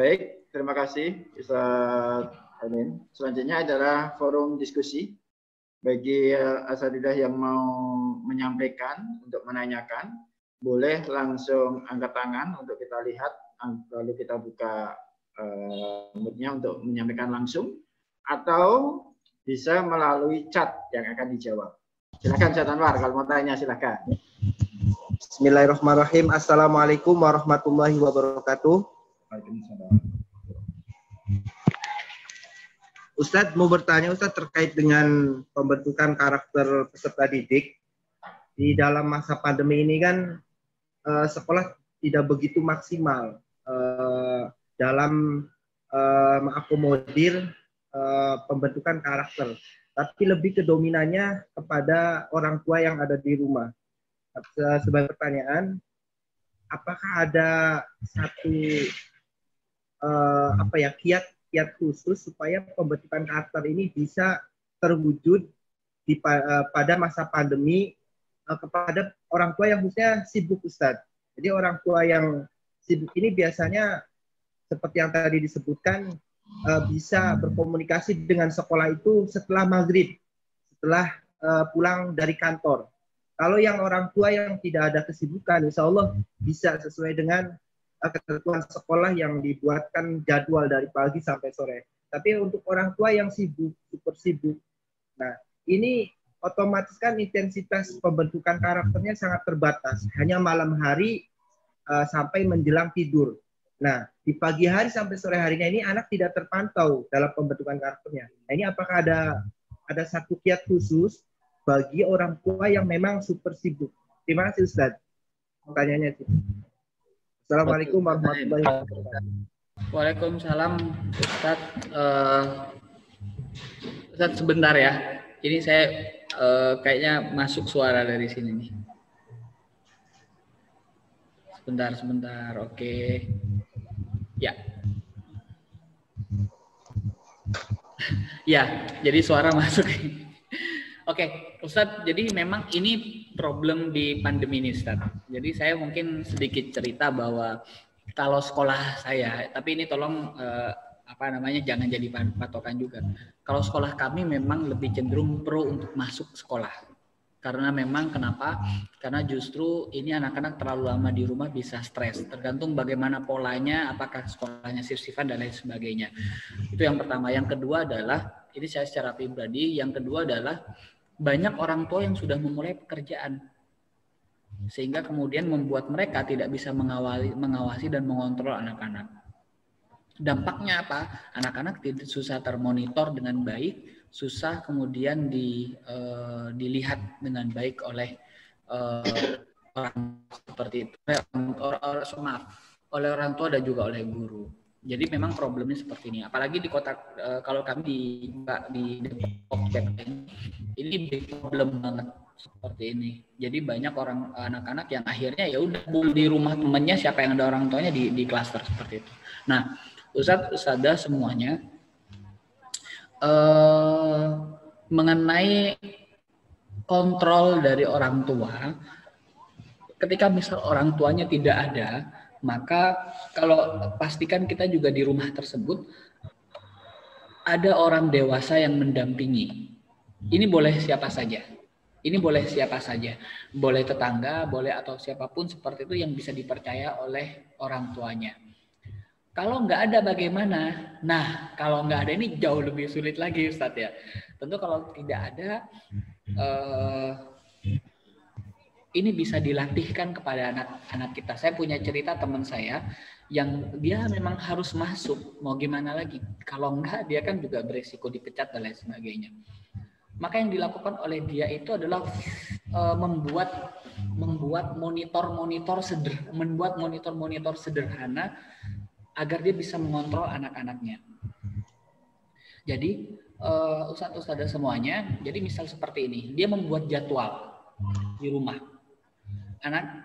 Baik, terima kasih Ustaz Amin. Selanjutnya adalah forum diskusi. Bagi asatidzah yang mau menyampaikan, untuk menanyakan, boleh langsung angkat tangan untuk kita lihat, lalu kita buka moodnya untuk menyampaikan langsung, atau bisa melalui chat yang akan dijawab. Silakan Ustaz Anwar, kalau mau tanya silakan. Bismillahirrahmanirrahim. Assalamualaikum warahmatullahi wabarakatuh. Waalaikumsalam. Ustadz mau bertanya Ustadz terkait dengan pembentukan karakter peserta didik. Di dalam masa pandemi ini kan sekolah tidak begitu maksimal dalam mengakomodir pembentukan karakter, tapi lebih ke dominannya kepada orang tua yang ada di rumah. Sebagai pertanyaan, apakah ada satu kiat khusus supaya pembentukan karakter ini bisa terwujud pada masa pandemi kepada orang tua yang khususnya sibuk, Ustadz. Jadi orang tua yang sibuk ini biasanya seperti yang tadi disebutkan bisa berkomunikasi dengan sekolah itu setelah maghrib, setelah pulang dari kantor. Kalau yang orang tua yang tidak ada kesibukan, insya Allah bisa sesuai dengan ketentuan sekolah yang dibuatkan jadwal dari pagi sampai sore. Tapi untuk orang tua yang sibuk, super sibuk, nah ini otomatis kan intensitas pembentukan karakternya sangat terbatas. Hanya malam hari sampai menjelang tidur. Nah di pagi hari sampai sore harinya ini anak tidak terpantau dalam pembentukan karakternya. Nah ini apakah ada satu kiat khusus bagi orang tua yang memang super sibuk? Terima kasih Ustadz. Pertanyaannya sih. Assalamualaikum warahmatullahi wabarakatuh. Waalaikumsalam Ustadz. Ustadz sebentar ya. Ini saya kayaknya masuk suara dari sini nih. Sebentar. Oke. Ya. Ya, jadi suara masuk. Oke, Ustadz, jadi memang ini problem di pandemi ini, Ustadz. Jadi saya mungkin sedikit cerita bahwa kalau sekolah saya, tapi ini tolong jangan jadi patokan juga. Kalau sekolah kami memang lebih cenderung pro untuk masuk sekolah. Karena memang kenapa? Karena justru ini anak-anak terlalu lama di rumah bisa stres. Tergantung bagaimana polanya, apakah sekolahnya shift-shiftan dan lain sebagainya. Itu yang pertama. Yang kedua adalah, ini saya secara pribadi, yang kedua adalah banyak orang tua yang sudah memulai pekerjaan. Sehingga kemudian membuat mereka tidak bisa mengawasi dan mengontrol anak-anak. Dampaknya apa? Anak-anak susah termonitor dengan baik, susah kemudian dilihat dengan baik oleh orang seperti itu, oleh orang tua dan juga oleh guru. Jadi memang problemnya seperti ini. Apalagi di kota, kalau kami di Depok ini big problem banget seperti ini. Jadi banyak orang anak-anak yang akhirnya ya udah di rumah temannya, siapa yang ada orang tuanya di klaster seperti itu. Nah, Ustadzah semuanya mengenai kontrol dari orang tua, ketika misal orang tuanya tidak ada, maka kalau pastikan kita juga di rumah tersebut ada orang dewasa yang mendampingi. Ini boleh siapa saja. Ini boleh siapa saja. Boleh tetangga, boleh atau siapapun seperti itu yang bisa dipercaya oleh orang tuanya. Kalau nggak ada bagaimana? Nah, kalau nggak ada ini jauh lebih sulit lagi Ustadz ya. Tentu kalau tidak ada, ini bisa dilatihkan kepada anak-anak kita. Saya punya cerita teman saya yang dia memang harus masuk, mau gimana lagi. Kalau enggak, dia kan juga beresiko dipecat dan lain sebagainya. Maka yang dilakukan oleh dia itu adalah membuat monitor-monitor sederhana agar dia bisa mengontrol anak-anaknya. Jadi ustadz-ustadzah semuanya, jadi misal seperti ini, dia membuat jadwal di rumah. Anak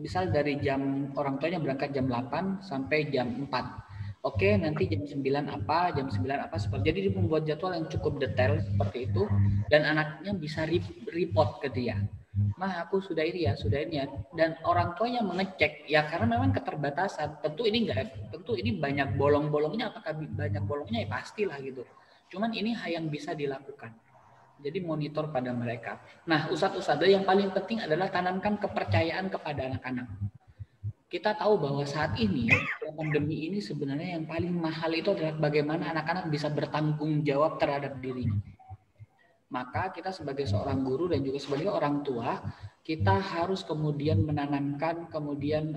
misal dari jam orang tuanya berangkat jam 8 sampai jam 4. Oke, nanti jam 9 apa seperti. Jadi dia membuat jadwal yang cukup detail seperti itu dan anaknya bisa report ke dia. Mah aku sudah ini ya, dan orang tua yang mengecek ya karena memang keterbatasan. Tentu ini tentu ini banyak bolong-bolongnya, apakah banyak bolongnya ya pastilah gitu. Cuman ini yang bisa dilakukan. Jadi monitor pada mereka. Nah, ustadz-ustadz yang paling penting adalah tanamkan kepercayaan kepada anak-anak. Kita tahu bahwa saat ini pandemi ini sebenarnya yang paling mahal itu adalah bagaimana anak-anak bisa bertanggung jawab terhadap dirinya. Maka kita sebagai seorang guru dan juga sebagai orang tua, kita harus kemudian menanamkan kemudian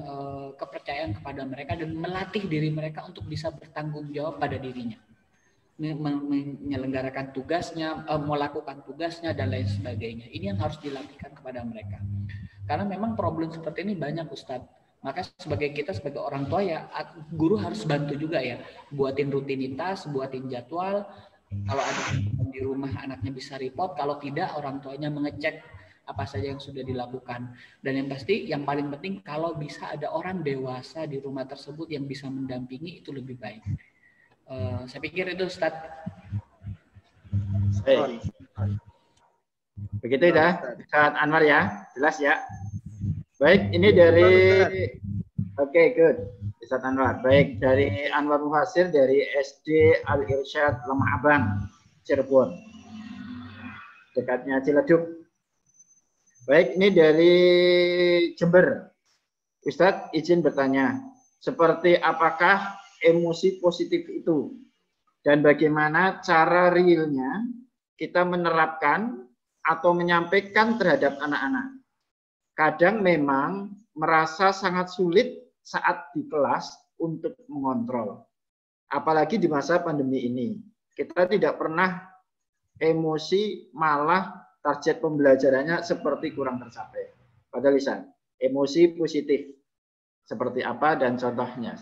kepercayaan kepada mereka dan melatih diri mereka untuk bisa bertanggung jawab pada dirinya, menyelenggarakan tugasnya, melakukan tugasnya dan lain sebagainya. Ini yang harus dilatihkan kepada mereka. Karena memang problem seperti ini banyak, Ustadz. Maka kita sebagai orang tua ya, guru harus bantu juga ya, buatin rutinitas, buatin jadwal. Kalau ada di rumah anaknya bisa report, kalau tidak orang tuanya mengecek apa saja yang sudah dilakukan. Dan yang pasti, yang paling penting kalau bisa ada orang dewasa di rumah tersebut yang bisa mendampingi itu lebih baik. Saya pikir itu, Ustadz. Baik. Begitu ya, Ustadz Anwar ya, jelas ya. Baik, ini dari good. Ustadz Anwar. Baik, dari Anwar Muhasir dari SD Al-Irsyad Lemah Abang, Cirebon. Dekatnya Ciledug. Baik, ini dari Jember. Ustadz izin bertanya, seperti apakah emosi positif itu? Dan bagaimana cara realnya kita menerapkan atau menyampaikan terhadap anak-anak? Kadang memang merasa sangat sulit saat di kelas untuk mengontrol. Apalagi di masa pandemi ini. Kita tidak pernah emosi, malah target pembelajarannya seperti kurang tercapai. Padahal lisan, emosi positif. Seperti apa dan contohnya?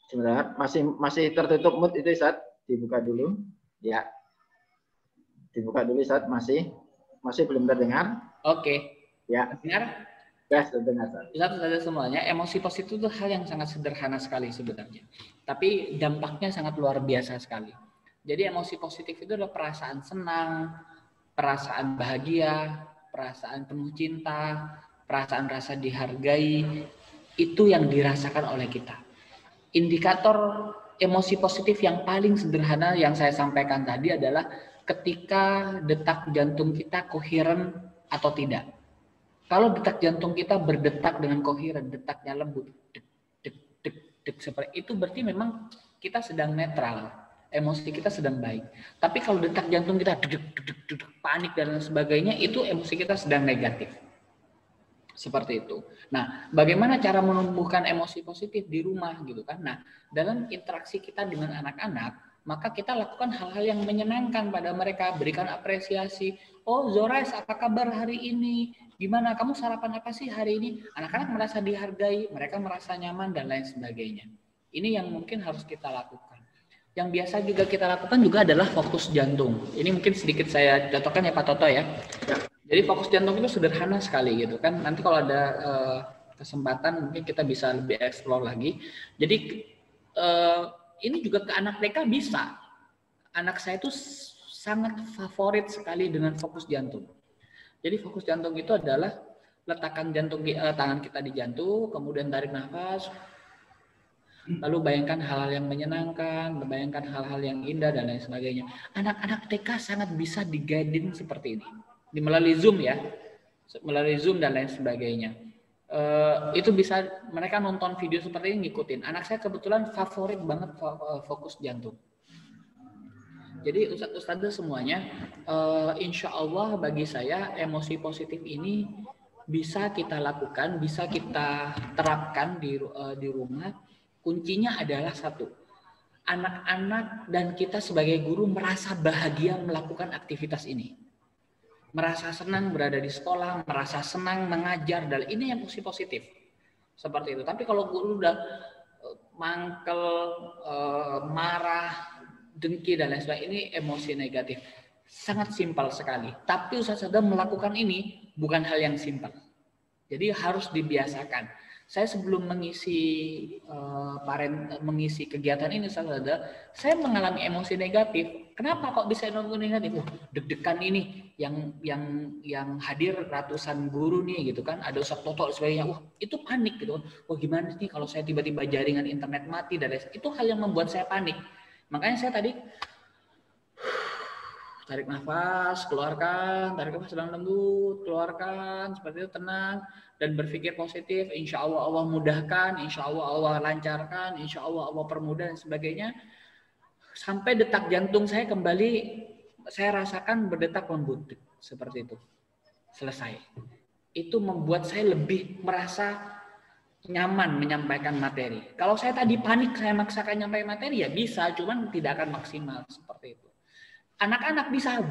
Sebentar, masih tertutup mute itu, Ustaz. Dibuka dulu. Ya. Dibuka dulu, Ustaz. Masih belum terdengar. Oke. Ya. Dengar? Ya, terdengar, Ustaz. Ustaz semuanya, emosi positif itu hal yang sangat sederhana sekali sebenarnya. Tapi dampaknya sangat luar biasa sekali. Jadi emosi positif itu adalah perasaan senang, perasaan bahagia, perasaan penuh cinta, perasaan rasa dihargai, itu yang dirasakan oleh kita. Indikator emosi positif yang paling sederhana yang saya sampaikan tadi adalah ketika detak jantung kita koheren atau tidak. Kalau detak jantung kita berdetak dengan koheren, detaknya lembut, dek, dek, dek, dek, seperti itu berarti memang kita sedang netral, emosi kita sedang baik. Tapi kalau detak jantung kita dek, dek, dek, dek, panik dan sebagainya, itu emosi kita sedang negatif. Seperti itu. Nah, bagaimana cara menumbuhkan emosi positif di rumah gitu kan? Nah, dalam interaksi kita dengan anak-anak, maka kita lakukan hal-hal yang menyenangkan pada mereka, berikan apresiasi. Oh, Zorais, apa kabar hari ini? Gimana? Kamu sarapan apa sih hari ini? Anak-anak merasa dihargai, mereka merasa nyaman dan lain sebagainya. Ini yang mungkin harus kita lakukan. Yang biasa juga kita lakukan juga adalah fokus jantung. Ini mungkin sedikit saya contohkan ya Pak Toto ya. Jadi fokus jantung itu sederhana sekali gitu kan. Nanti kalau ada kesempatan mungkin kita bisa lebih explore lagi. Jadi ini juga ke anak TK bisa. Anak saya itu sangat favorit sekali dengan fokus jantung. Jadi fokus jantung itu adalah letakkan tangan kita di jantung, kemudian tarik nafas, lalu bayangkan hal-hal yang menyenangkan, bayangkan hal-hal yang indah dan lain sebagainya. Anak-anak TK sangat bisa di-guiding seperti ini. Melalui Zoom ya, melalui Zoom dan lain sebagainya. Itu bisa mereka nonton video seperti ini ngikutin. Anak saya kebetulan favorit banget fokus jantung. Jadi ustadz semuanya, insya Allah bagi saya emosi positif ini bisa kita lakukan, bisa kita terapkan di rumah. Kuncinya adalah satu, anak-anak dan kita sebagai guru merasa bahagia melakukan aktivitas ini. Merasa senang berada di sekolah, merasa senang mengajar, dan ini emosi positif. Seperti itu. Tapi kalau guru udah mangkel, marah, dengki, dan lain sebagainya, ini emosi negatif. Sangat simpel sekali. Tapi Ustaz sedang melakukan ini bukan hal yang simpel. Jadi harus dibiasakan. saya sebelum mengisi kegiatan ini, saya mengalami emosi negatif. Kenapa kok bisa emosi negatif? Deg-degan ini yang hadir ratusan guru nih gitu kan, ada Ustaz Toto dan sebagainya. Itu panik gitu. Gimana nih kalau saya tiba-tiba jaringan internet mati dan itu hal yang membuat saya panik. Makanya saya tadi tarik nafas, keluarkan, tarik nafas dalam lembut, keluarkan, seperti itu, tenang, dan berpikir positif. Insya Allah Allah mudahkan, insya Allah Allah lancarkan, insya Allah Allah permudah, dan sebagainya. Sampai detak jantung saya kembali, saya rasakan berdetak lembut, seperti itu. Selesai. Itu membuat saya lebih merasa nyaman menyampaikan materi. Kalau saya tadi panik, saya maksakan nyampaikan materi, ya bisa, cuman tidak akan maksimal, seperti itu. Anak-anak bisa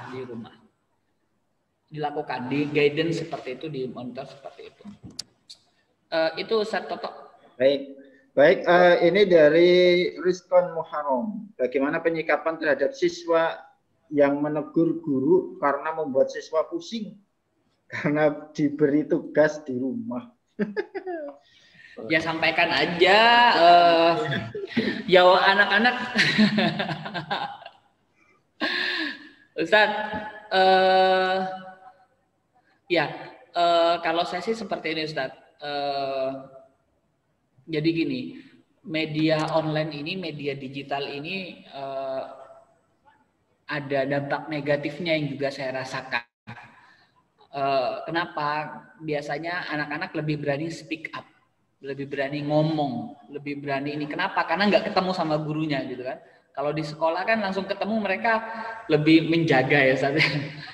di rumah dilakukan, di guidance seperti itu, di monitor seperti itu. Itu Ustaz Toto. Baik. Ini dari Rizkon Muharram. Bagaimana penyikapan terhadap siswa yang menegur guru karena membuat siswa pusing karena diberi tugas di rumah? Ya sampaikan aja, ya anak-anak. Ustadz, kalau saya sih seperti ini Ustadz. Jadi gini, media online ini, media digital ini ada dampak negatifnya yang juga saya rasakan. Kenapa? Biasanya anak-anak lebih berani speak up, lebih berani ngomong, lebih berani ini. Kenapa? Karena nggak ketemu sama gurunya gitu kan. Kalau di sekolah kan langsung ketemu, mereka lebih menjaga ya Ustaz.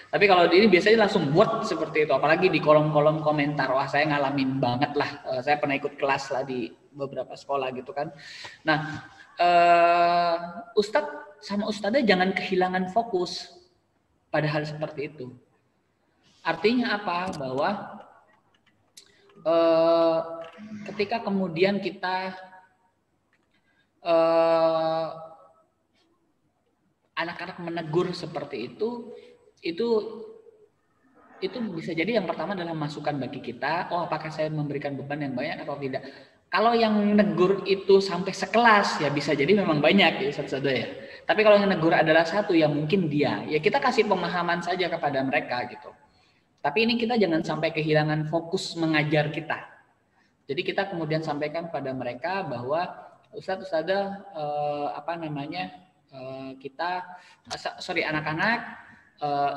Tapi kalau di ini biasanya langsung buat seperti itu. Apalagi di kolom-kolom komentar. Wah, saya ngalamin banget lah. Saya pernah ikut kelas lah di beberapa sekolah gitu kan. Nah, Ustadz sama Ustadzah jangan kehilangan fokus pada hal seperti itu. Artinya apa? Bahwa ketika kemudian kita anak-anak menegur seperti itu bisa jadi yang pertama adalah masukan bagi kita. Apakah saya memberikan beban yang banyak atau tidak? Kalau yang menegur itu sampai sekelas, ya bisa jadi memang banyak ya Ustaz ya. Tapi kalau yang menegur adalah satu, ya mungkin dia. Ya kita kasih pemahaman saja kepada mereka gitu. Tapi ini kita jangan sampai kehilangan fokus mengajar kita. Jadi kita kemudian sampaikan kepada mereka bahwa Ustazah anak-anak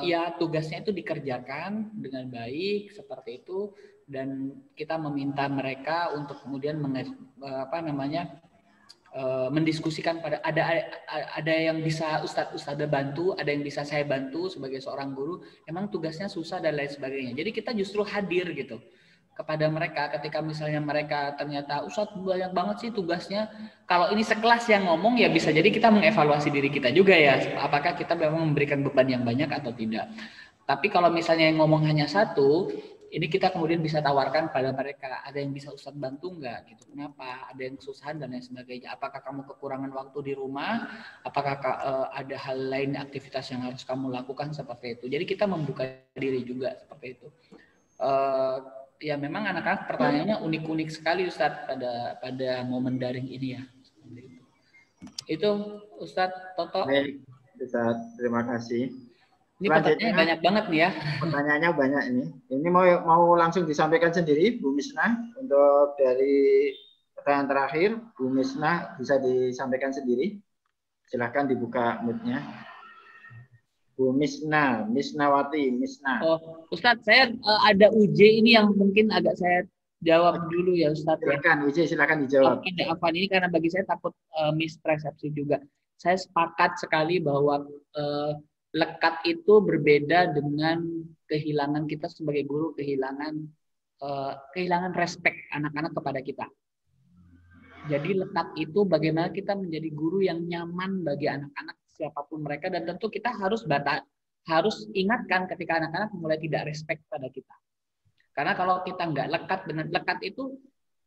ya tugasnya itu dikerjakan dengan baik seperti itu, dan kita meminta mereka untuk kemudian mendiskusikan pada ada yang bisa Ustazah bantu, ada yang bisa saya bantu sebagai seorang guru. Emang tugasnya susah dan lain sebagainya. Jadi kita justru hadir gitu kepada mereka ketika misalnya mereka ternyata Ustadz banyak banget sih tugasnya. Kalau ini sekelas yang ngomong, ya bisa jadi kita mengevaluasi diri kita juga ya, apakah kita memang memberikan beban yang banyak atau tidak. Tapi kalau misalnya yang ngomong hanya satu, ini kita kemudian bisa tawarkan pada mereka, ada yang bisa Ustadz bantu nggak gitu, kenapa, ada yang kesusahan dan lain sebagainya, apakah kamu kekurangan waktu di rumah, apakah ada hal lain aktivitas yang harus kamu lakukan seperti itu. Jadi kita membuka diri juga seperti itu. Ya memang anak-anak pertanyaannya unik-unik sekali Ustadz pada momen daring ini ya. Itu Ustadz Toto. Baik, Ustadz, terima kasih. Ini pertanyaannya banyak banget nih ya. Pertanyaannya banyak ini. Ini mau langsung disampaikan sendiri Bu Misnah untuk dari pertanyaan terakhir. Bu Misnah bisa disampaikan sendiri. Silahkan dibuka mute-nya. Bu Misnawati. Ustadz, saya ada UJ ini yang mungkin agak saya jawab dulu ya Ustadz. Silakan UJ, silakan dijawab. Afwan ini karena bagi saya takut mispersepsi juga. Saya sepakat sekali bahwa lekat itu berbeda dengan kehilangan kita sebagai guru, kehilangan respect anak-anak kepada kita. Jadi lekat itu bagaimana kita menjadi guru yang nyaman bagi anak-anak siapapun mereka, dan tentu kita harus ingatkan ketika anak-anak mulai tidak respect pada kita. Karena kalau kita nggak lekat itu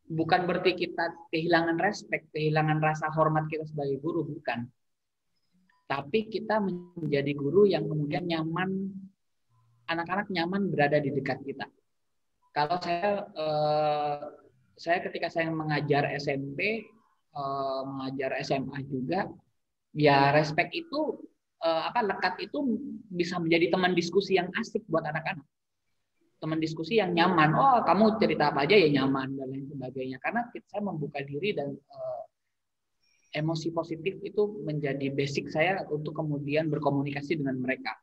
bukan berarti kita kehilangan respect, kehilangan rasa hormat kita sebagai guru, bukan. Tapi kita menjadi guru yang kemudian nyaman, anak-anak nyaman berada di dekat kita. Kalau saya ketika saya mengajar SMP, mengajar SMA juga, ya respect itu lekat itu bisa menjadi teman diskusi yang asik buat anak-anak. Teman diskusi yang nyaman. Oh, kamu cerita apa aja ya nyaman dan lain sebagainya. Karena saya membuka diri dan emosi positif itu menjadi basic saya untuk kemudian berkomunikasi dengan mereka.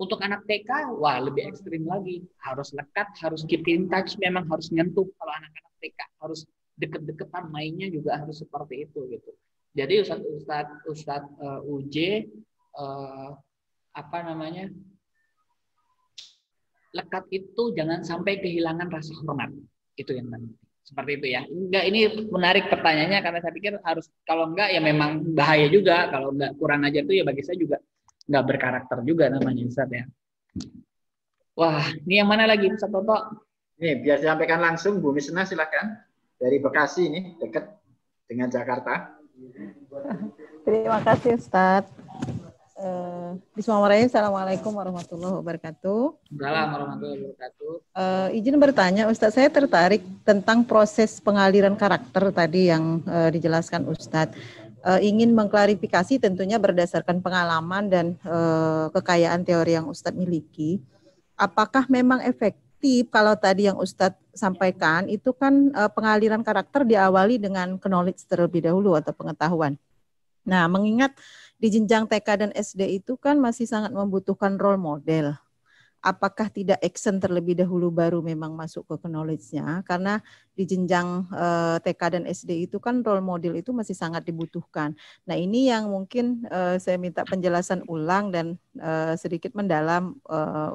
Untuk anak TK, wah lebih ekstrim lagi. Harus lekat, harus keep in touch, memang harus nyentuh. Kalau anak-anak TK harus deket-deketan, mainnya juga harus seperti itu gitu. Jadi Ustadz UJ lekat itu jangan sampai kehilangan rasa hormat. Itu yang penting. Seperti itu ya. Enggak, ini menarik pertanyaannya karena saya pikir harus, kalau enggak ya memang bahaya juga. Kalau enggak kurang ajar itu ya bagi saya juga enggak berkarakter juga namanya Ustaz ya. Wah, ini yang mana lagi Ustaz Toto? Nih, biar disampaikan langsung Bu Misna silakan. Dari Bekasi ini dekat dengan Jakarta. Terima kasih Ustadz. Bismillahirrahmanirrahim. Assalamualaikum warahmatullahi wabarakatuh. Assalamualaikum warahmatullahi wabarakatuh. Izin bertanya, Ustadz, saya tertarik tentang proses pengaliran karakter tadi yang dijelaskan Ustadz. Ingin mengklarifikasi tentunya berdasarkan pengalaman dan kekayaan teori yang Ustadz miliki. Apakah memang efektif kalau tadi yang Ustadz sampaikan itu kan pengaliran karakter diawali dengan knowledge terlebih dahulu atau pengetahuan. Nah, mengingat di jenjang TK dan SD itu kan masih sangat membutuhkan role model. Apakah tidak action terlebih dahulu baru memang masuk ke knowledge-nya? Karena di jenjang TK dan SD itu kan role model itu masih sangat dibutuhkan. Nah, ini yang mungkin saya minta penjelasan ulang dan sedikit mendalam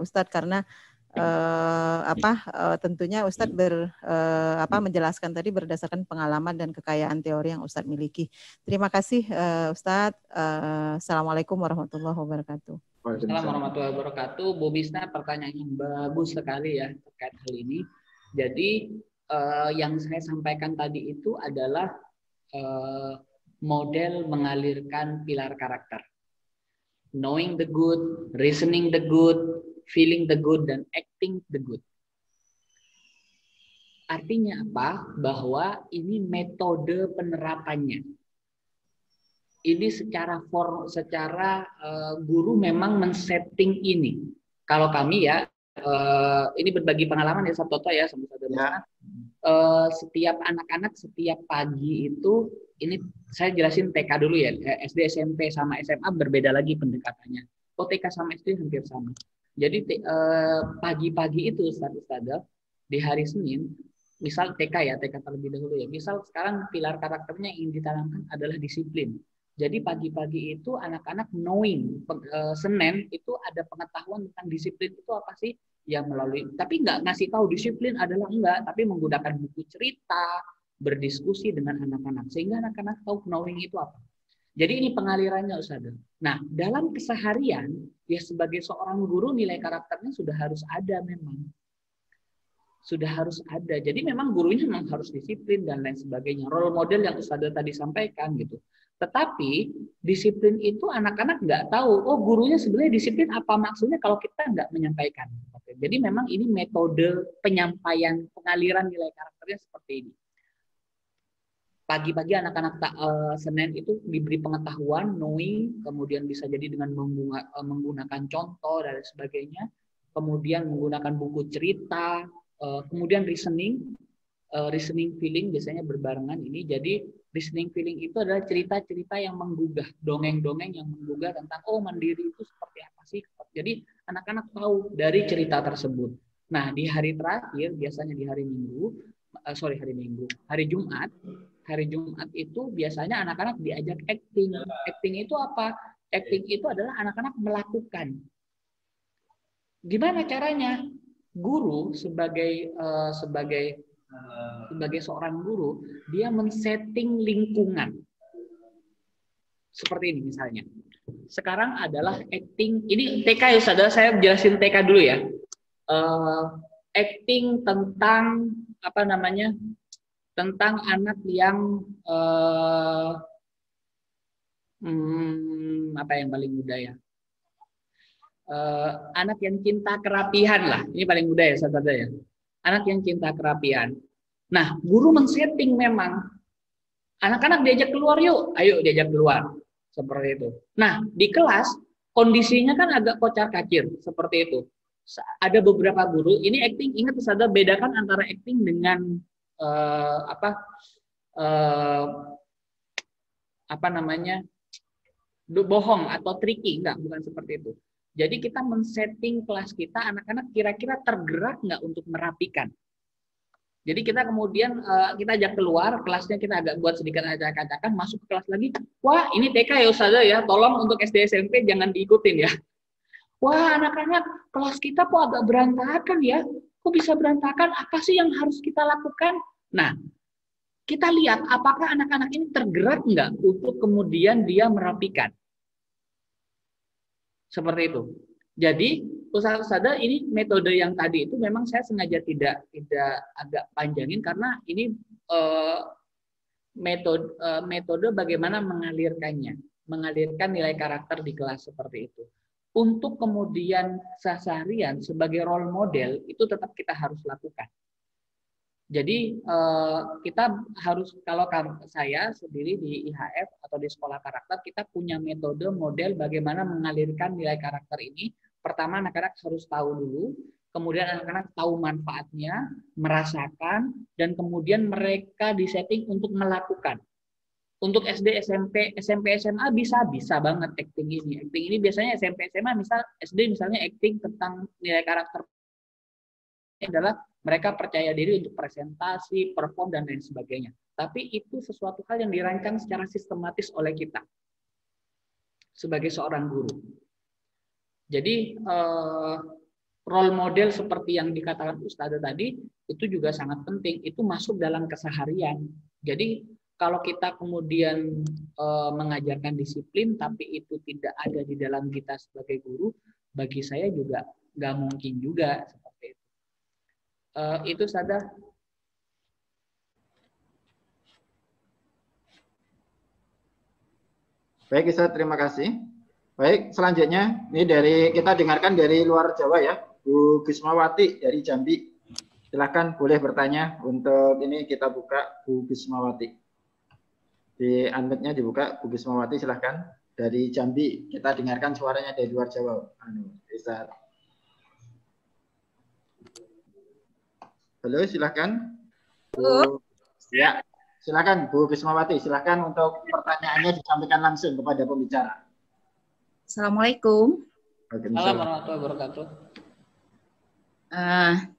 Ustadz, karena tentunya Ustadz menjelaskan tadi berdasarkan pengalaman dan kekayaan teori yang Ustadz miliki. Terima kasih Ustadz. Assalamualaikum warahmatullahi wabarakatuh. Assalamualaikum warahmatullahi wabarakatuh. Bu Bisna, pertanyaan yang bagus sekali ya terkait hal ini. Jadi yang saya sampaikan tadi itu adalah model mengalirkan pilar karakter. Knowing the good, reasoning the good, feeling the good, dan acting the good. Artinya apa? Bahwa ini metode penerapannya. Ini secara guru memang men-setting ini. Kalau kami ya, ini berbagi pengalaman ya Sabtoto ya, sama saudara. Setiap anak-anak setiap pagi itu, ini saya jelasin TK dulu ya, SD, SMP sama SMA berbeda lagi pendekatannya. TK sama SD hampir sama. Jadi pagi-pagi itu Ustadz di hari Senin, misal TK terlebih dahulu ya. Misal sekarang pilar karakternya yang ditanamkan adalah disiplin. Jadi pagi-pagi itu anak-anak knowing, Senin itu ada pengetahuan tentang disiplin itu apa sih? Ya melalui, tapi nggak ngasih tahu disiplin adalah enggak, tapi menggunakan buku cerita, berdiskusi dengan anak-anak sehingga anak-anak tahu knowing itu apa. Jadi ini pengalirannya Ustaz. Nah, dalam keseharian ya sebagai seorang guru nilai karakternya sudah harus ada memang. Sudah harus ada. Jadi memang gurunya memang harus disiplin dan lain sebagainya. Role model yang Ustaz tadi sampaikan gitu. Tetapi disiplin itu anak-anak nggak tahu. Oh, gurunya sebenarnya disiplin apa maksudnya kalau kita nggak menyampaikan. Oke. Jadi memang ini metode penyampaian pengaliran nilai karakternya seperti ini. Pagi-pagi anak-anak Senin itu diberi pengetahuan, knowing, kemudian bisa jadi dengan menggunakan contoh dan sebagainya, kemudian menggunakan buku cerita, kemudian reasoning feeling biasanya berbarengan ini. Jadi listening feeling itu adalah cerita-cerita yang menggugah, dongeng-dongeng yang menggugah tentang mandiri itu seperti apa sih. Jadi anak-anak tahu dari cerita tersebut. Nah, di hari terakhir biasanya di hari Jumat itu biasanya anak-anak diajak acting. Acting itu apa? Acting itu adalah anak-anak melakukan. Gimana caranya? Guru sebagai seorang guru, dia men-setting lingkungan. Seperti ini misalnya. Sekarang adalah acting, ini TK ya saudara, saya jelasin TK dulu ya. Acting tentang tentang anak yang apa yang paling mudah ya? Anak yang cinta kerapihan lah, ini paling mudah ya saudara ya. Anak yang cinta kerapihan. Nah, guru men-setting memang anak-anak diajak keluar yuk, ayo diajak keluar seperti itu. Nah, di kelas kondisinya kan agak kocar-kacir seperti itu. Ada beberapa guru ini acting, ingat ada bedakan antara acting dengan bohong atau tricky, enggak, bukan seperti itu. Jadi kita men-setting kelas kita, anak-anak kira-kira tergerak nggak untuk merapikan. Jadi kita kemudian kita ajak keluar, kelasnya kita agak buat sedikit acak-acakan, masuk ke kelas lagi. Wah, ini TK ya Ustazah ya, tolong untuk SD SMP jangan diikutin ya. Wah, anak-anak kelas kita kok agak berantakan ya. Kok bisa berantakan? Apa sih yang harus kita lakukan? Nah, kita lihat apakah anak-anak ini tergerak nggak untuk kemudian dia merapikan. Seperti itu. Jadi, Ustazah ini metode yang tadi itu memang saya sengaja tidak agak panjangin karena ini metode bagaimana mengalirkan nilai karakter di kelas seperti itu. Untuk kemudian seharian sebagai role model itu tetap kita harus lakukan. Jadi kita harus, kalau saya sendiri di IHF atau di sekolah karakter, kita punya metode model bagaimana mengalirkan nilai karakter ini. Pertama, anak-anak harus tahu dulu, kemudian anak-anak tahu manfaatnya, merasakan, dan kemudian mereka disetting untuk melakukan. Untuk SD, SMP, SMA bisa banget acting ini. Acting ini biasanya SMP, SMA, misal SD misalnya acting tentang nilai karakter adalah mereka percaya diri untuk presentasi, perform, dan lain sebagainya. Tapi itu sesuatu hal yang dirancang secara sistematis oleh kita sebagai seorang guru. Jadi role model seperti yang dikatakan Ustazah tadi itu juga sangat penting. Itu masuk dalam keseharian. Jadi kalau kita kemudian mengajarkan disiplin, tapi itu tidak ada di dalam kita sebagai guru, bagi saya juga nggak mungkin juga seperti itu. Itu Ustazah. Baik Ustaz, terima kasih. Baik, selanjutnya ini kita dengarkan dari luar Jawa ya, Bu Gismawati dari Jambi. Silakan boleh bertanya. Untuk ini kita buka Bu Gismawati. Di unmute-nya dibuka, Bu Gismawati silakan dari Jambi. Kita dengarkan suaranya dari luar Jawa. Ustaz. Halo, silakan. Ya, silakan Bu Gismawati. Silakan untuk pertanyaannya disampaikan langsung kepada pembicara. Assalamualaikum. Assalamualaikum warahmatullahi wabarakatuh.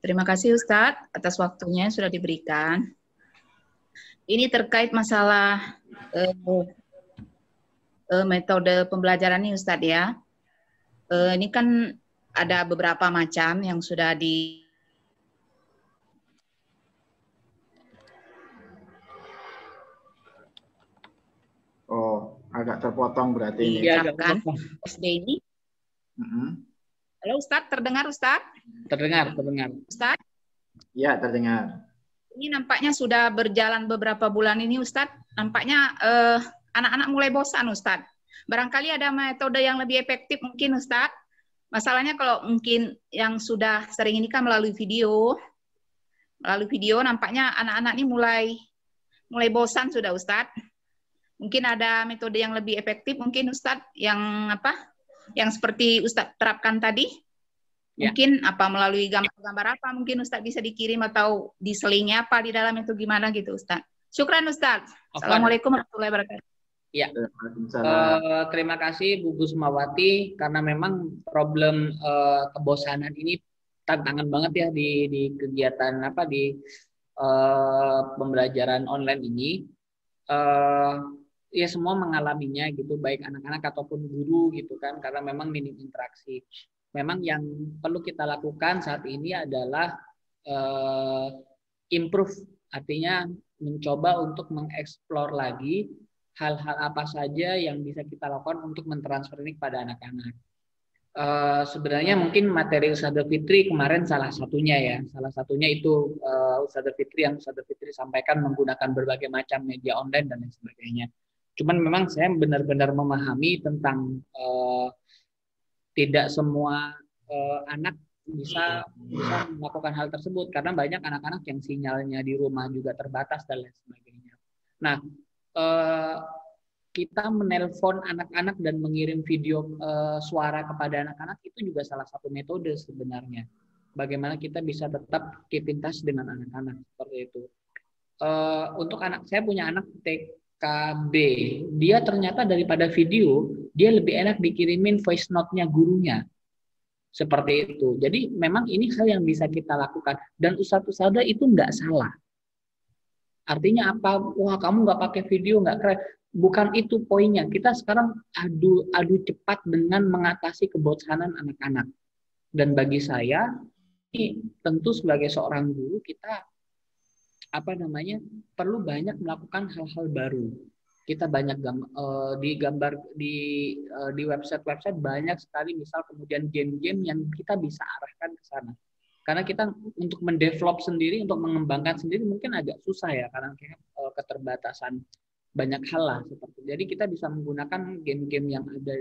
Terima kasih Ustadz atas waktunya yang sudah diberikan. Ini terkait masalah metode pembelajaran ini Ustadz ya. Ini kan ada beberapa macam yang sudah agak terpotong berarti ini. Diterapkan SD ini. Halo Ustadz, terdengar Ustadz? Terdengar. Ustadz? Ya, terdengar. Ini nampaknya sudah berjalan beberapa bulan ini Ustadz. Nampaknya anak-anak mulai bosan Ustadz. Barangkali ada metode yang lebih efektif mungkin Ustadz. Masalahnya kalau mungkin yang sudah sering ini kan melalui video. Melalui video nampaknya anak-anak ini mulai bosan sudah Ustadz. Mungkin ada metode yang lebih efektif mungkin Ustadz yang seperti Ustadz terapkan tadi. Ya. Mungkin melalui gambar-gambar apa mungkin Ustadz bisa dikirim atau diselingnya apa di dalam itu gimana gitu Ustadz. Syukran Ustadz. Assalamualaikum warahmatullahi wabarakatuh. Ya. Terima kasih Bu Gismawati karena memang problem kebosanan ini tantangan banget ya di kegiatan di pembelajaran online ini. Ya semua mengalaminya gitu, baik anak-anak ataupun guru gitu kan, karena memang minim interaksi. Memang yang perlu kita lakukan saat ini adalah improve, artinya mencoba untuk mengeksplor lagi hal-hal apa saja yang bisa kita lakukan untuk mentransfer ini kepada anak-anak. Sebenarnya mungkin materi Ustazah Fitri kemarin salah satunya ya, itu Ustazah Fitri sampaikan menggunakan berbagai macam media online dan lain sebagainya. Cuman memang saya benar-benar memahami tentang tidak semua anak bisa melakukan hal tersebut karena banyak anak-anak yang sinyalnya di rumah juga terbatas dan lain sebagainya. Nah, kita menelpon anak-anak dan mengirim video suara kepada anak-anak itu juga salah satu metode sebenarnya. Bagaimana kita bisa tetap keep in touch dengan anak-anak seperti itu. Untuk anak, saya punya anak TKB, dia ternyata daripada video, dia lebih enak dikirimin voice note-nya gurunya. Seperti itu. Jadi memang ini hal yang bisa kita lakukan. Dan ustadz-ustadzah itu nggak salah. Artinya apa? Wah, kamu nggak pakai video, nggak keren. Bukan itu poinnya. Kita sekarang adu cepat dengan mengatasi kebosanan anak-anak. Dan bagi saya, ini tentu sebagai seorang guru, kita perlu banyak melakukan hal-hal baru. Kita banyak di website banyak sekali misal kemudian game-game yang kita bisa arahkan ke sana. Karena kita untuk mendevelop sendiri, untuk mengembangkan sendiri mungkin agak susah ya karena keterbatasan banyak hal lah seperti. Jadi kita bisa menggunakan game-game yang ada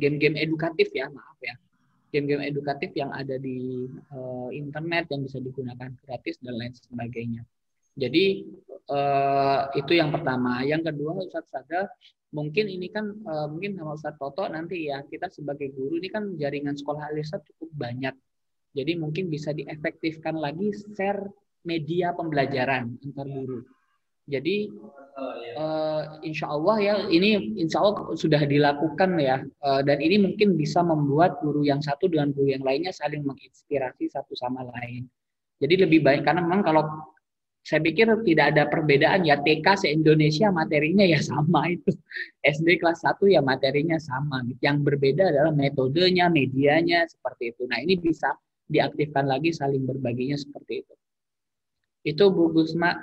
game-game edukatif ya, maaf ya. Game-game edukatif yang ada di internet yang bisa digunakan gratis dan lain sebagainya. Jadi itu yang pertama. Yang kedua, Ustadz, mungkin ini kan mungkin sama Ustadz Toto nanti ya, kita sebagai guru ini kan jaringan sekolah Al-Irsyad cukup banyak. Jadi mungkin bisa diefektifkan lagi share media pembelajaran antar guru. Jadi insya Allah ya, ini insya Allah sudah dilakukan ya, dan ini mungkin bisa membuat guru yang satu dengan guru yang lainnya saling menginspirasi satu sama lain. Jadi lebih baik, karena memang kalau saya pikir tidak ada perbedaan ya, TK se-Indonesia materinya ya sama itu. SD kelas 1 ya materinya sama. Yang berbeda adalah metodenya, medianya, seperti itu. Nah ini bisa diaktifkan lagi saling berbaginya seperti itu. Itu Bu Gusma.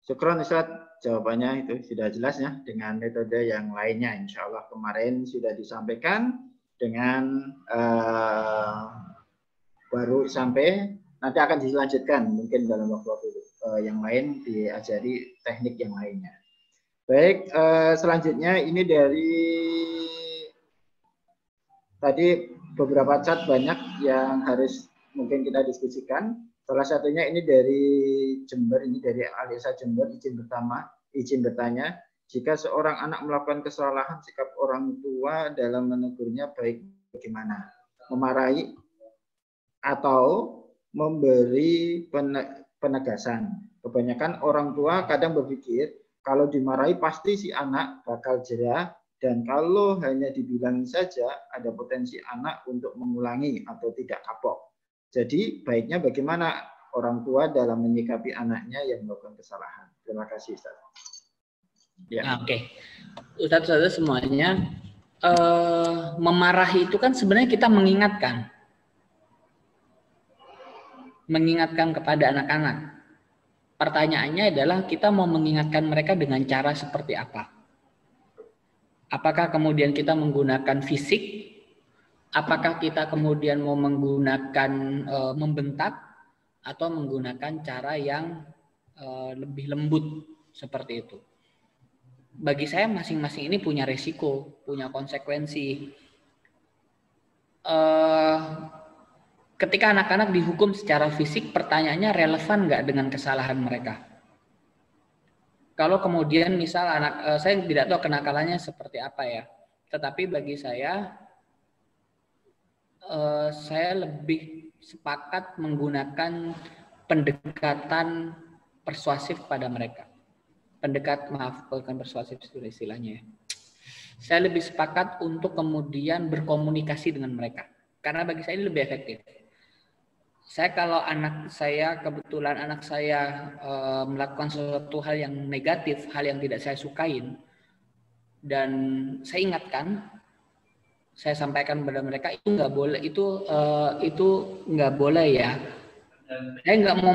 Syukron Ustaz, jawabannya itu sudah jelas ya, dengan metode yang lainnya. Insya Allah kemarin sudah disampaikan dengan baru sampai nanti akan dilanjutkan mungkin dalam waktu yang lain diajari teknik yang lainnya. Baik, selanjutnya ini dari tadi beberapa chat banyak yang harus mungkin kita diskusikan. Salah satunya ini dari Jember, ini dari Alisa Jember, izin bertanya, jika seorang anak melakukan kesalahan, sikap orang tua dalam menegurnya baik bagaimana? Memarahi atau memberi penegasan. Kebanyakan orang tua kadang berpikir kalau dimarahi pasti si anak bakal jerah, dan kalau hanya dibilang saja ada potensi anak untuk mengulangi atau tidak kapok. Jadi baiknya bagaimana orang tua dalam menyikapi anaknya yang melakukan kesalahan. Terima kasih Ustaz. Ya. Oke. Ustaz-ustaz semuanya, memarahi itu kan sebenarnya kita mengingatkan kepada anak-anak. Pertanyaannya adalah kita mau mengingatkan mereka dengan cara seperti apa? Apakah kemudian kita menggunakan fisik? Apakah kita kemudian mau menggunakan membentak atau menggunakan cara yang lebih lembut seperti itu? Bagi saya masing-masing ini punya resiko, punya konsekuensi. Ketika anak-anak dihukum secara fisik, pertanyaannya relevan nggak dengan kesalahan mereka? Kalau kemudian misal anak, saya tidak tahu kenakalannya seperti apa ya, tetapi bagi saya lebih sepakat menggunakan pendekatan persuasif pada mereka. Bukan persuasif istilahnya ya. Saya lebih sepakat untuk kemudian berkomunikasi dengan mereka, karena bagi saya ini lebih efektif. Saya kalau kebetulan anak saya melakukan sesuatu hal yang negatif, hal yang tidak saya sukain, dan saya ingatkan, saya sampaikan kepada mereka itu nggak boleh, itu nggak boleh ya. Saya nggak mau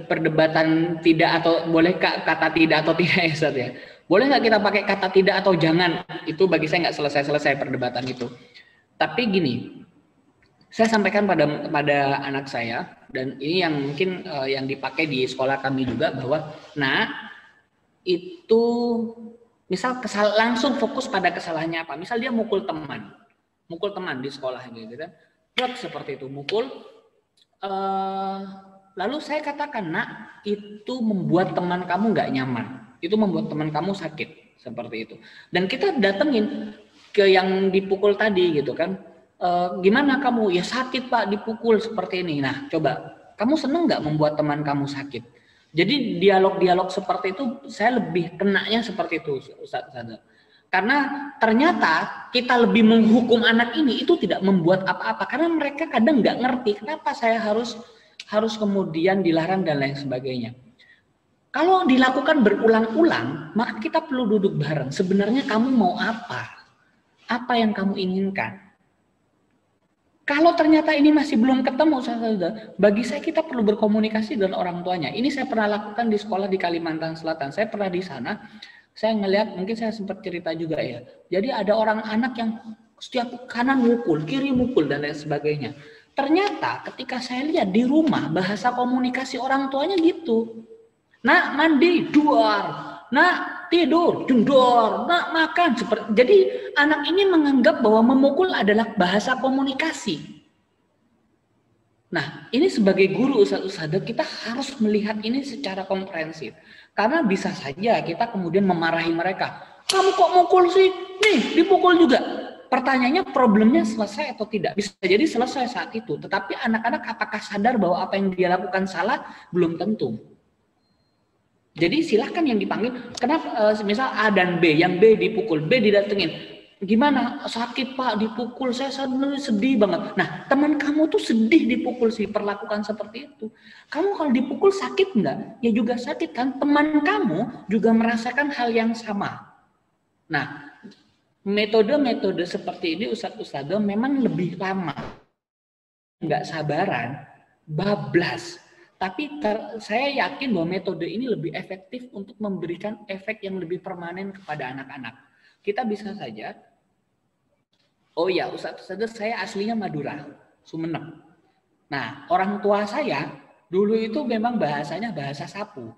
perdebatan tidak atau boleh kata tidak atau tidak ya Ustaz ya. Boleh nggak kita pakai kata tidak atau jangan? Itu bagi saya nggak selesai perdebatan itu. Tapi gini, saya sampaikan pada anak saya, dan ini yang mungkin yang dipakai di sekolah kami juga, bahwa itu misal langsung fokus pada kesalahannya apa. Misal dia mukul teman. mukul teman di sekolah gitu kan. Seperti itu, mukul. Lalu saya katakan, nak, itu membuat teman kamu nggak nyaman. Itu membuat teman kamu sakit, seperti itu. Dan kita datengin ke yang dipukul tadi gitu kan. Gimana kamu? Ya sakit Pak, dipukul seperti ini. Nah, coba, kamu seneng nggak membuat teman kamu sakit? Jadi dialog-dialog seperti itu, saya lebih kenanya seperti itu, Ustaz Sadar. Karena ternyata kita lebih menghukum anak ini itu tidak membuat apa-apa. Karena mereka kadang nggak ngerti kenapa saya harus kemudian dilarang dan lain sebagainya. Kalau dilakukan berulang-ulang, maka kita perlu duduk bareng. Sebenarnya kamu mau apa? Apa yang kamu inginkan? Kalau ternyata ini masih belum ketemu, bagi saya kita perlu berkomunikasi dengan orang tuanya. Ini saya pernah lakukan di sekolah di Kalimantan Selatan. Saya pernah di sana. Saya ngelihat, mungkin saya sempat cerita juga ya. Jadi ada orang anak yang setiap kanan mukul, kiri mukul, dan lain sebagainya. Ternyata ketika saya lihat di rumah, bahasa komunikasi orang tuanya gitu. Nak mandi, duar. Nak tidur, jundor. Nak makan. Jadi anak ini menganggap bahwa memukul adalah bahasa komunikasi. Nah, ini sebagai guru Ustadz, kita harus melihat ini secara komprehensif. Karena bisa saja kita kemudian memarahi mereka. Kamu kok mukul sih? Nih, dipukul juga. Pertanyaannya problemnya selesai atau tidak? Bisa jadi selesai saat itu. Tetapi anak-anak apakah sadar bahwa apa yang dia lakukan salah? Belum tentu. Jadi silahkan yang dipanggil. Kenapa? Misal A dan B. Yang B dipukul, B didatengin. Gimana? Sakit Pak, dipukul. Saya sedih banget. Nah, teman kamu tuh sedih dipukul sih, perlakukan seperti itu. Kamu kalau dipukul sakit enggak? Ya juga sakit kan. Teman kamu juga merasakan hal yang sama. Nah, metode-metode seperti ini Ustadz memang lebih lama. Enggak sabaran, bablas. Tapi saya yakin bahwa metode ini lebih efektif untuk memberikan efek yang lebih permanen kepada anak-anak. Kita bisa saja, oh ya Ustadz, saya aslinya Madura, Sumeneb. Nah, orang tua saya dulu itu memang bahasanya bahasa sapu.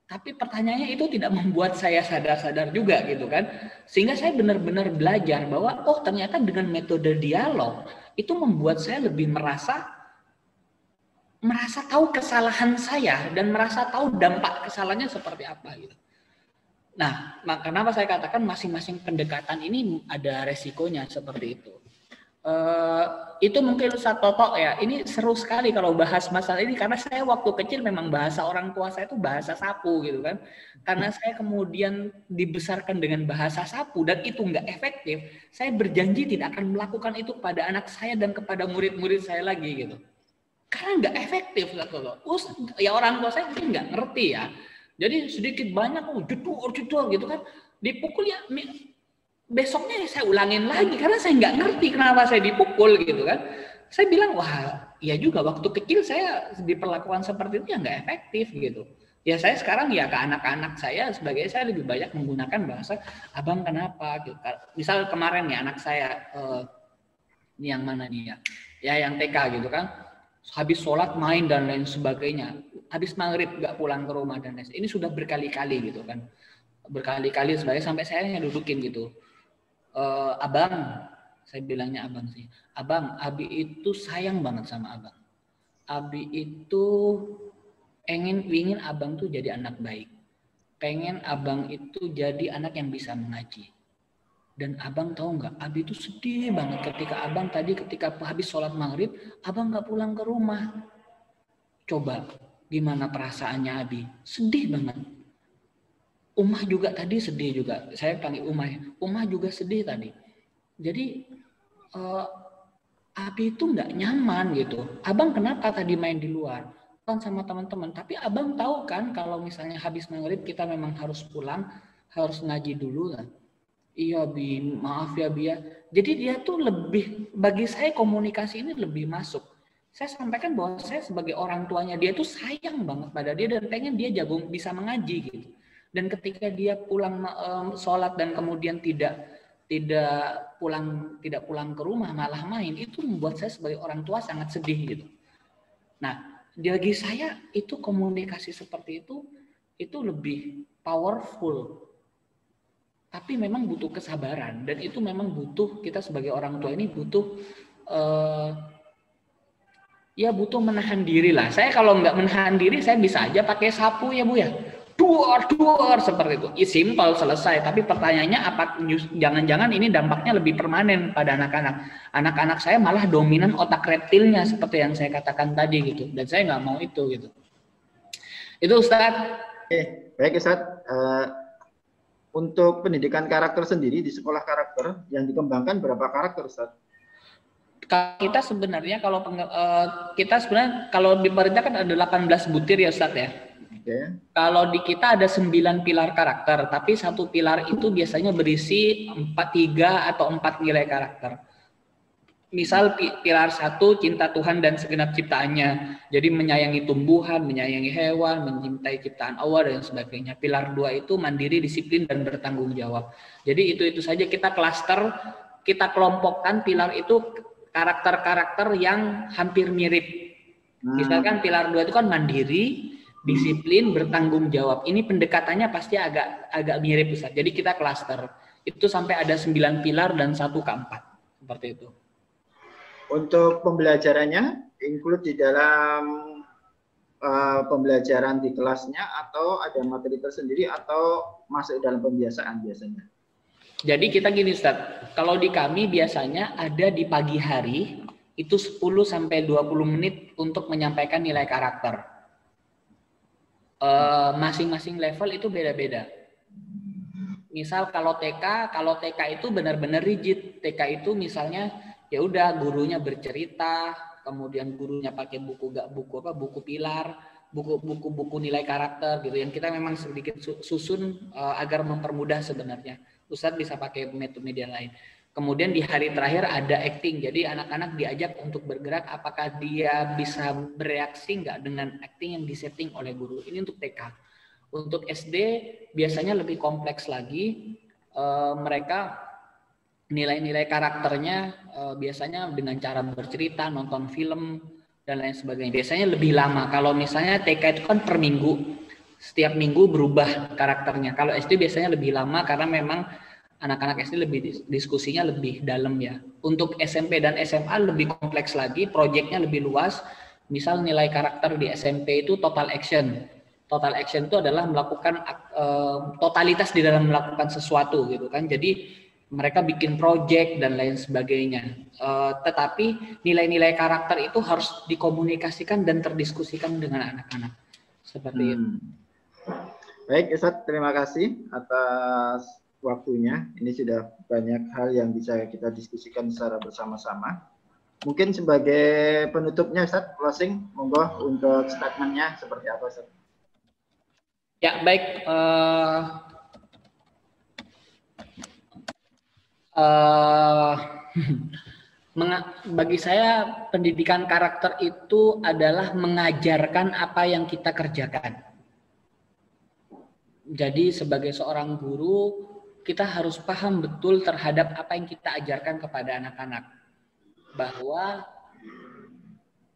Tapi pertanyaannya itu tidak membuat saya sadar-sadar juga gitu kan. Sehingga saya benar-benar belajar bahwa oh ternyata dengan metode dialog itu membuat saya lebih merasa tahu kesalahan saya dan merasa tahu dampak kesalahannya seperti apa gitu. Nah, kenapa saya katakan masing-masing pendekatan ini ada resikonya seperti itu. Itu mungkin Ustadz Toto ya. Ini seru sekali kalau bahas masalah ini karena saya waktu kecil memang bahasa orang tua saya itu bahasa sapu gitu kan. Karena saya kemudian dibesarkan dengan bahasa sapu dan itu nggak efektif, saya berjanji tidak akan melakukan itu kepada anak saya dan kepada murid-murid saya lagi gitu. Karena nggak efektif, ya orang tua saya mungkin nggak ngerti ya. Jadi sedikit banyak, jedor gitu kan, dipukul ya. Besoknya saya ulangin lagi karena saya nggak ngerti kenapa saya dipukul gitu kan. Saya bilang wah, ya juga waktu kecil saya diperlakukan seperti itu ya nggak efektif gitu. Ya saya sekarang ya ke anak-anak saya sebagai saya lebih banyak menggunakan bahasa abang kenapa gitu. Misal kemarin ya anak saya ini yang mana nih ya? Ya yang TK gitu kan. Habis sholat main dan lain sebagainya, habis maghrib nggak pulang ke rumah dan lain. Ini sudah berkali-kali gitu kan, berkali-kali sebagai sampai saya dudukin gitu. Abang, saya bilangnya abang sih, abang, Abi itu sayang banget sama abang. Abi itu ingin abang tuh jadi anak baik, pengen abang itu jadi anak yang bisa mengaji. Dan abang tahu nggak, Abi itu sedih banget ketika habis sholat maghrib, abang nggak pulang ke rumah. Coba, gimana perasaannya Abi? Sedih banget. Umah juga tadi sedih juga. Saya panggil Umah. Umah juga sedih tadi. Jadi, Abi itu nggak nyaman gitu. Abang kenapa tadi main di luar? Kan sama teman-teman. Tapi abang tahu kan kalau misalnya habis maghrib kita memang harus pulang, harus ngaji dulu kan. Iya Bi, maaf ya Bi ya. Jadi dia tuh lebih, bagi saya komunikasi ini lebih masuk. Saya sampaikan bahwa saya sebagai orang tuanya dia tuh sayang banget pada dia dan pengen dia jago bisa mengaji gitu. Dan ketika dia pulang sholat dan kemudian tidak pulang ke rumah malah main, itu membuat saya sebagai orang tua sangat sedih gitu. Nah, bagi saya itu komunikasi seperti itu lebih powerful. tapi memang butuh kesabaran, dan itu memang butuh, kita sebagai orang tua ini butuh ya butuh menahan diri lah. Saya kalau nggak menahan diri, saya bisa aja pakai sapu ya Bu ya, duar seperti itu. Simpel, selesai. Tapi pertanyaannya apa? Jangan-jangan ini dampaknya lebih permanen pada anak-anak. Anak-anak saya malah dominan otak reptilnya seperti yang saya katakan tadi gitu. Dan saya nggak mau itu gitu. Itu Ustadz. Oke, baik Ustadz. Untuk pendidikan karakter sendiri di sekolah karakter yang dikembangkan berapa karakter Ustadz? Kita sebenarnya kalau di pemerintah kan ada 18 butir ya Ustadz ya. Okay. Kalau di kita ada 9 pilar karakter, tapi satu pilar itu biasanya berisi 3 atau 4 nilai karakter. Misal pilar 1 cinta Tuhan dan segenap ciptaannya. Jadi menyayangi tumbuhan, menyayangi hewan, mencintai ciptaan Allah dan sebagainya. Pilar 2 itu mandiri, disiplin dan bertanggung jawab. Jadi itu saja kita klaster, kita kelompokkan pilar itu karakter-karakter yang hampir mirip. Misalkan pilar 2 itu kan mandiri, disiplin, bertanggung jawab. Ini pendekatannya pasti agak mirip Ustaz. Jadi kita klaster. Itu sampai ada 9 pilar dan 1 ke 4. Seperti itu. Untuk pembelajarannya include di dalam pembelajaran di kelasnya atau ada materi tersendiri atau masuk dalam pembiasaan biasanya? Jadi kita gini Ustaz, kalau di kami biasanya ada di pagi hari itu 10-20 menit untuk menyampaikan nilai karakter. Masing-masing level itu beda-beda. Misal kalau TK itu benar-benar rigid. TK itu misalnya ya udah gurunya bercerita, kemudian gurunya pakai buku pilar, buku nilai karakter gitu. Yang kita memang sedikit susun agar mempermudah sebenarnya. Ustadz bisa pakai metode lain. Kemudian di hari terakhir ada acting. Jadi anak-anak diajak untuk bergerak apakah dia bisa bereaksi nggak dengan acting yang disetting oleh guru. Ini untuk TK. Untuk SD biasanya lebih kompleks lagi. Mereka nilai-nilai karakternya biasanya dengan cara bercerita, nonton film, dan lain sebagainya. Biasanya lebih lama. Kalau misalnya TK itu kan per minggu. Setiap minggu berubah karakternya. Kalau SD biasanya lebih lama karena memang anak-anak SD lebih diskusinya lebih dalam ya. Untuk SMP dan SMA lebih kompleks lagi, proyeknya lebih luas. Misal nilai karakter di SMP itu total action. Total action itu adalah melakukan totalitas di dalam melakukan sesuatu gitu kan. Jadi mereka bikin proyek dan lain sebagainya. Tetapi nilai-nilai karakter itu harus dikomunikasikan dan terdiskusikan dengan anak-anak. Seperti itu. Baik, Ustadz, terima kasih atas waktunya. Ini sudah banyak hal yang bisa kita diskusikan secara bersama-sama. Mungkin sebagai penutupnya, Ustadz, closing, monggo untuk statementnya seperti apa, Ustadz? Ya, baik. Bagi saya pendidikan karakter itu adalah mengajarkan apa yang kita kerjakan. Jadi sebagai seorang guru kita harus paham betul terhadap apa yang kita ajarkan kepada anak-anak. Bahwa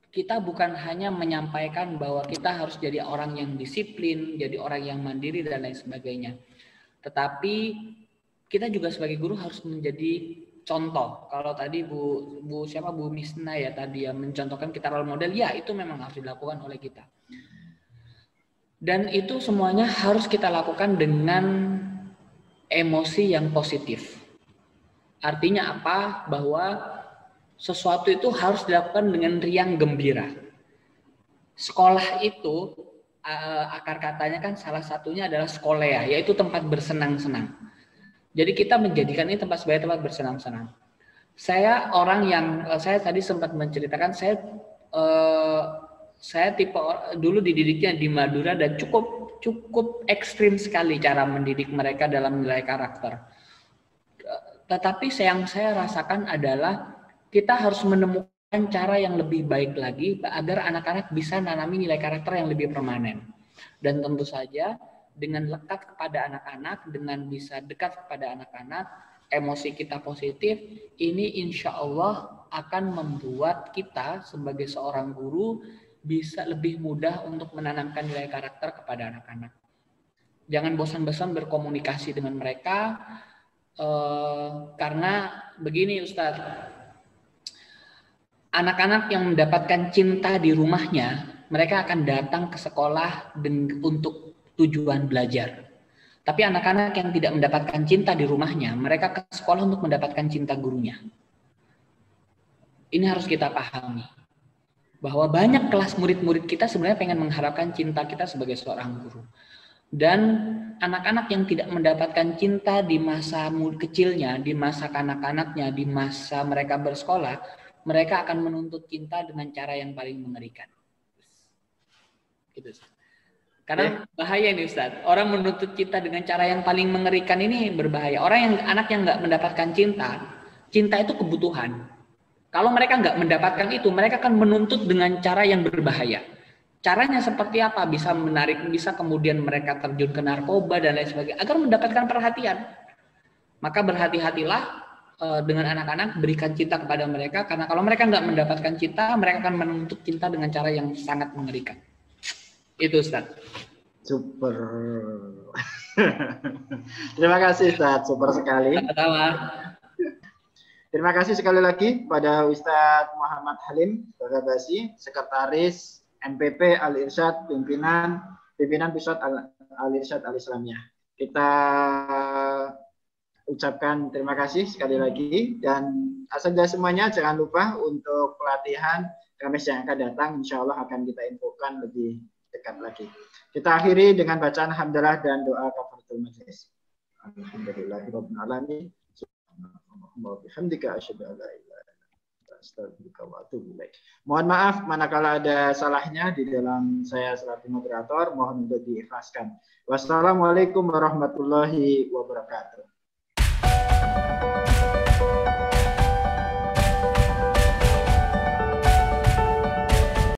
kita bukan hanya menyampaikan bahwa kita harus jadi orang yang disiplin, jadi orang yang mandiri dan lain sebagainya. Tetapi kita juga sebagai guru harus menjadi contoh. Kalau tadi Bu Misna ya tadi yang mencontohkan kita role model, ya itu memang harus dilakukan oleh kita. Dan itu semuanya harus kita lakukan dengan emosi yang positif. Artinya apa? Bahwa sesuatu itu harus dilakukan dengan riang gembira. Sekolah itu akar katanya kan salah satunya adalah skolea, yaitu tempat bersenang-senang. Jadi kita menjadikan ini sebagai tempat bersenang-senang. Saya orang yang saya tadi sempat menceritakan saya tipe dulu dididiknya di Madura dan cukup ekstrim sekali cara mendidik mereka dalam nilai karakter. Tetapi yang saya rasakan adalah kita harus menemukan cara yang lebih baik lagi agar anak-anak bisa nanami nilai karakter yang lebih permanen. Dan tentu saja dengan lekat kepada anak-anak, dengan bisa dekat kepada anak-anak, emosi kita positif, ini insya Allah akan membuat kita sebagai seorang guru bisa lebih mudah untuk menanamkan nilai karakter kepada anak-anak. Jangan bosan-bosan berkomunikasi dengan mereka, karena begini Ustadz, anak-anak yang mendapatkan cinta di rumahnya, mereka akan datang ke sekolah untuk tujuan belajar. Tapi anak-anak yang tidak mendapatkan cinta di rumahnya, mereka ke sekolah untuk mendapatkan cinta gurunya. Ini harus kita pahami. Bahwa banyak kelas murid-murid kita sebenarnya pengen mengharapkan cinta kita sebagai seorang guru. Dan anak-anak yang tidak mendapatkan cinta di masa kecilnya, di masa kanak-kanaknya, di masa mereka bersekolah, mereka akan menuntut cinta dengan cara yang paling mengerikan. Gitu. Karena bahaya ini Ustadz. Orang menuntut cinta dengan cara yang paling mengerikan ini berbahaya. Anak yang nggak mendapatkan cinta, cinta itu kebutuhan. Kalau mereka nggak mendapatkan itu, mereka akan menuntut dengan cara yang berbahaya. Caranya seperti apa? Bisa menarik, bisa kemudian mereka terjun ke narkoba dan lain sebagainya agar mendapatkan perhatian. Maka berhati-hatilah dengan anak-anak, berikan cinta kepada mereka, karena kalau mereka nggak mendapatkan cinta, mereka akan menuntut cinta dengan cara yang sangat mengerikan. Itu Ustaz. Super. Terima kasih Ustaz, super sekali. Sama-sama. Terima kasih sekali lagi pada Ustadz Muhammad Halim Bagabasi, Sekretaris MPP Al-Irsyad, pimpinan Pusat Al-Irsyad Al-Islamiyah. Kita ucapkan terima kasih sekali lagi, dan asal semuanya jangan lupa untuk pelatihan Kamis yang akan datang, insya Allah akan kita infokan lebih dekat lagi. Kita akhiri dengan bacaan hamdalah dan doa kafaratul majelis. Alhamdulillahirabbil alamin. Bihamdika asyhadu an la ilaha illa anta astaghfiruka wa atubu ilaik. Mohon maaf manakala ada salahnya di dalam saya selaku moderator, mohon untuk diikhlaskan. Wassalamualaikum warahmatullahi wabarakatuh.